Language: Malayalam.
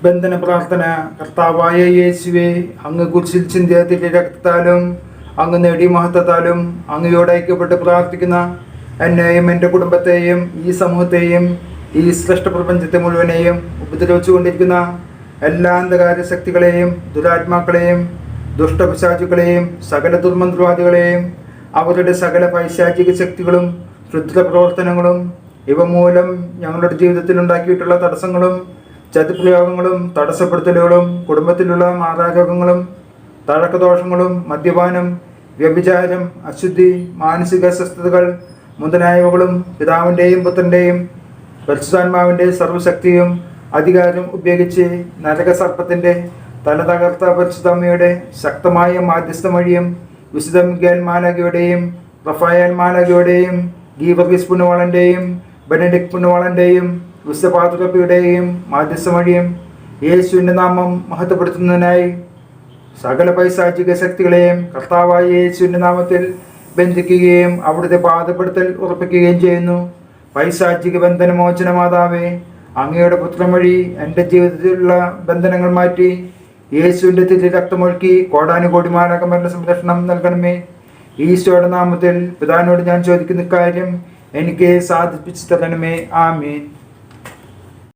ബന്ധന പ്രാർത്ഥന. കർത്താവായ യേശുവേ, അങ്ങ് കുരിശിൽ ചിന്തിയ തിന്റെ രക്തത്താലും അങ്ങ് നേടിയ മഹത്വത്താലും അങ്ങയോട് ഐക്യപ്പെട്ട് പ്രാർത്ഥിക്കുന്ന എന്നെയും എൻ്റെ കുടുംബത്തെയും ഈ സമൂഹത്തെയും ഈ ശ്രേഷ്ഠ പ്രപഞ്ചത്തെ മുഴുവനെയും ഉപദ്രവിച്ചുകൊണ്ടിരിക്കുന്ന എല്ലാ അന്ധകാര ശക്തികളെയും ദുരാത്മാക്കളെയും ദുഷ്ടപിശാചുക്കളെയും സകല ദുർമന്ത്രവാദികളെയും അവരുടെ സകല പൈശാചിക ശക്തികളും ക്ഷുദ്രപ്രവർത്തനങ്ങളും ഇവ മൂലം ഞങ്ങളുടെ ജീവിതത്തിൽ ഉണ്ടാക്കിയിട്ടുള്ള തടസ്സങ്ങളും ചതിപ്രയോഗങ്ങളും തടസ്സപ്പെടുത്തലുകളും കുടുംബത്തിലുള്ള മാറാരോഗങ്ങളും തഴക്കദോഷങ്ങളും മദ്യപാനം വ്യഭിചാരം അശുദ്ധി മാനസിക അസ്വസ്ഥതകൾ മുതലായവകളും പിതാവിൻ്റെയും പുത്രൻ്റെയും പരിശുദ്ധാത്മാവിൻ്റെ സർവ്വശക്തിയും അധികാരം ഉപയോഗിച്ച് നരകസർപ്പത്തിൻ്റെ തല തകർത്ത പരിശുദ്ധമ്മയുടെ ശക്തമായ മാധ്യസ്ഥം വഴിയും വിശുദ്ധ മിഖായേൽ മാലാഖയുടെയും റഫായേൽ മാലാഖയുടെയും ഗീവർഗീസ് പുണ്യവാളൻ്റെയും ബെനഡിക്ട് പുണ്യവാളൻ്റെയും വിശുദ്ധ പാത്രോപ്പിയുടെയും മാധ്യസ്ഥം വഴിയും യേശുവിൻ്റെ നാമം മഹത്വപ്പെടുത്തുന്നതിനായി സകല പൈശാചിക ശക്തികളെയും കർത്താവായ യേശുവിൻ്റെ നാമത്തിൽ ബന്ധിക്കുകയും അവിടുത്തെ പാദപ്പെടുത്തൽ ഉറപ്പിക്കുകയും ചെയ്യുന്നു. പൈശാചിക ബന്ധനമോചന മാതാവേ, അങ്ങയുടെ പുത്രൻ വഴി എൻ്റെ ജീവിതത്തിലുള്ള ബന്ധനങ്ങൾ മാറ്റി യേശുവിൻ്റെ തിരി രക്തമൊഴുക്കി കോടാനുകോടി മാലാഖമാരുടെ സംരക്ഷണം നൽകണമേ. ഈശോയുടെ നാമത്തിൽ പിതാവിനോട് ഞാൻ ചോദിക്കുന്ന കാര്യം എനിക്ക് സാധിപ്പിച്ചു തരണമേ. ആമേൻ.